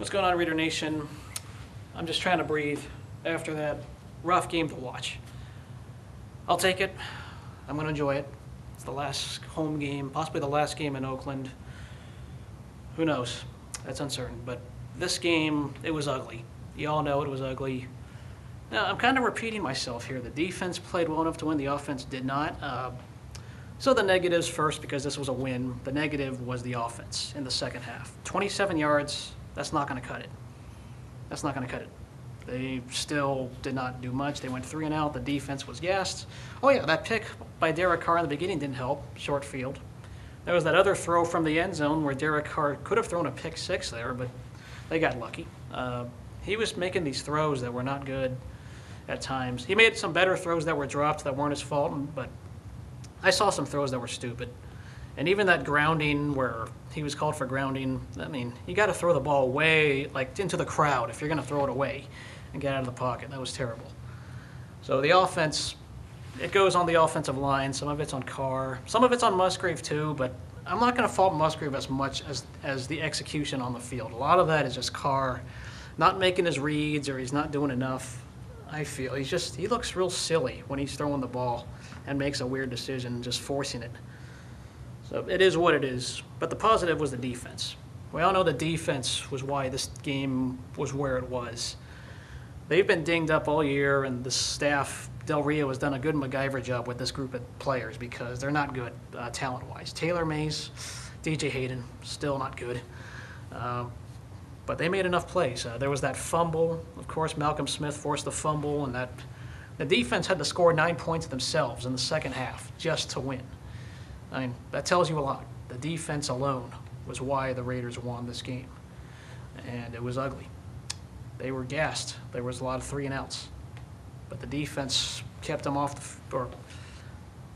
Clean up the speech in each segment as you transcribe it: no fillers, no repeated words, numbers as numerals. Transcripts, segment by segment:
What's going on, Raider Nation? I'm just trying to breathe after that rough game to watch. I'll take it. I'm going to enjoy it. It's the last home game, possibly the last game in Oakland. Who knows? That's uncertain. But this game, it was ugly. You all know it was ugly. Now, I'm kind of repeating myself here. The defense played well enough to win. The offense did not. So the negatives first, because this was a win. The negative was the offense in the second half. 27 yards, that's not going to cut it. That's not going to cut it. They still did not do much. They went 3 and out. The defense was gassed. Oh yeah, that pick by Derek Carr in the beginning didn't help. Short field. There was that other throw from the end zone where Derek Carr could have thrown a pick 6 there, but they got lucky. He was making these throws that were not good at times. He made some better throws that were dropped that weren't his fault, but I saw some throws that were stupid. And even that grounding where he was called for grounding, I mean, you got to throw the ball away, like into the crowd if you're going to throw it away and get out of the pocket. That was terrible. So the offense, it goes on the offensive line. Some of it's on Carr. Some of it's on Musgrave too, but I'm not going to fault Musgrave as much as the execution on the field. A lot of that is just Carr not making his reads, or he's not doing enough. I feel he looks real silly when he's throwing the ball and makes a weird decision, just forcing it. So it is what it is. But the positive was the defense. We all know the defense was why this game was where it was. They've been dinged up all year, and the staff, Del Rio, has done a good MacGyver job with this group of players because they're not good talent-wise. Taylor Mays, DJ Hayden, still not good. But they made enough plays. There was that fumble. Of course, Malcolm Smith forced the fumble, and the defense had to score 9 points themselves in the second half just to win. I mean, that tells you a lot. The defense alone was why the Raiders won this game. And it was ugly. They were gassed. There was a lot of 3 and outs. But the defense kept them off, or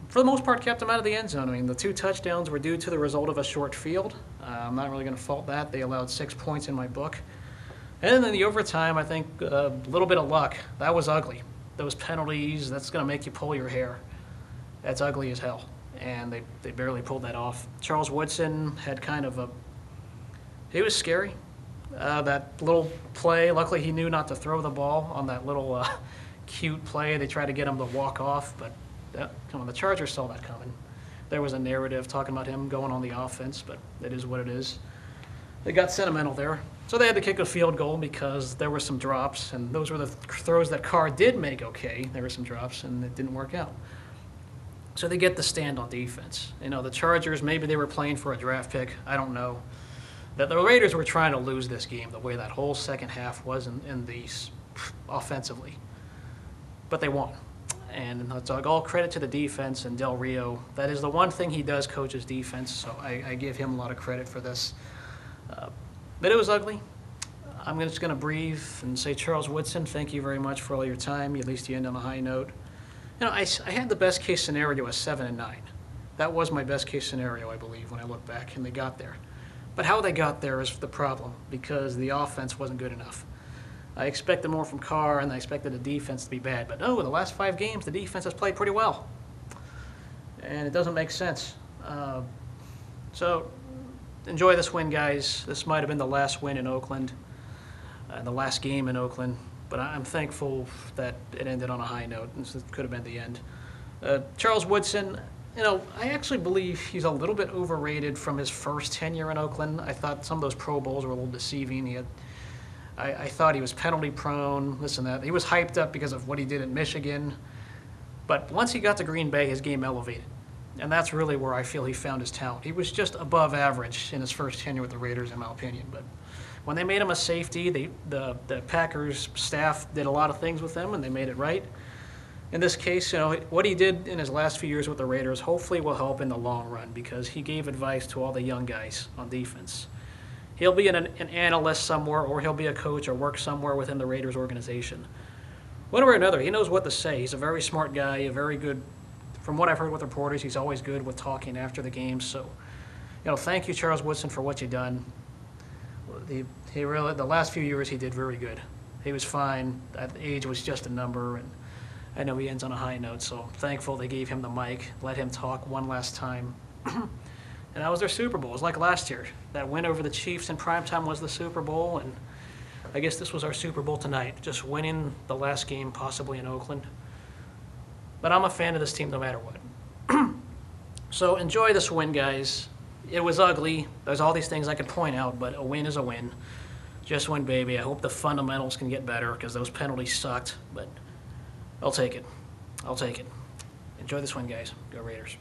for the most part, kept them out of the end zone. I mean, the 2 touchdowns were due to the result of a short field. I'm not really going to fault that. They allowed 6 points in my book. And then the overtime, I think a little bit of luck. That was ugly. Those penalties, that's going to make you pull your hair. That's ugly as hell. And they barely pulled that off. Charles Woodson had kind of he was scary. That little play, luckily he knew not to throw the ball on that little cute play. They tried to get him to walk off, but come on, the Chargers saw that coming. There was a narrative talking about him going on the offense, but it is what it is. They got sentimental there. So they had to kick a field goal because there were some drops, and those were the throws that Carr did make okay. There were some drops, and it didn't work out. So they get the stand on defense. You know, the Chargers, maybe they were playing for a draft pick. I don't know. That the Raiders were trying to lose this game the way that whole second half was in these offensively. But they won. And it's all credit to the defense and Del Rio. That is the one thing he does, coach, his defense. So I give him a lot of credit for this. But it was ugly. I'm just going to breathe and say, Charles Woodson, thank you very much for all your time. At least you end on a high note. You know, I had the best case scenario as 7 and 9. That was my best case scenario, I believe, when I look back, and they got there. But how they got there is the problem, because the offense wasn't good enough. I expected more from Carr, and I expected the defense to be bad. But no, in the last 5 games, the defense has played pretty well. And it doesn't make sense. So enjoy this win, guys. This might have been the last win in Oakland, the last game in Oakland. But I'm thankful that it ended on a high note. This could have been the end. Charles Woodson, you know, I actually believe he's a little bit overrated from his first tenure in Oakland. I thought some of those Pro Bowls were a little deceiving. I thought he was penalty prone, this and that. He was hyped up because of what he did in Michigan. But once he got to Green Bay, his game elevated. And that's really where I feel he found his talent. He was just above average in his first tenure with the Raiders, in my opinion. But when they made him a safety, the Packers staff did a lot of things with him, and they made it right. In this case, you know, what he did in his last few years with the Raiders hopefully will help in the long run, because he gave advice to all the young guys on defense. He'll be an analyst somewhere, or he'll be a coach or work somewhere within the Raiders organization. One way or another, he knows what to say. He's a very smart guy, a very good, from what I've heard with reporters, he's always good with talking after the game. So, you know, thank you, Charles Woodson, for what you've done. The last few years he did very good. He was fine. Age was just a number, and I know he ends on a high note, so I'm thankful they gave him the mic, let him talk one last time. And that was their Super Bowl. It was like last year. That win over the Chiefs in primetime was the Super Bowl, and I guess this was our Super Bowl tonight, just winning the last game possibly in Oakland. But I'm a fan of this team no matter what. So enjoy this win, guys. It was ugly. There's all these things I could point out, but a win is a win. Just win, baby. I hope the fundamentals can get better because those penalties sucked, but I'll take it. I'll take it. Enjoy this win, guys. Go Raiders.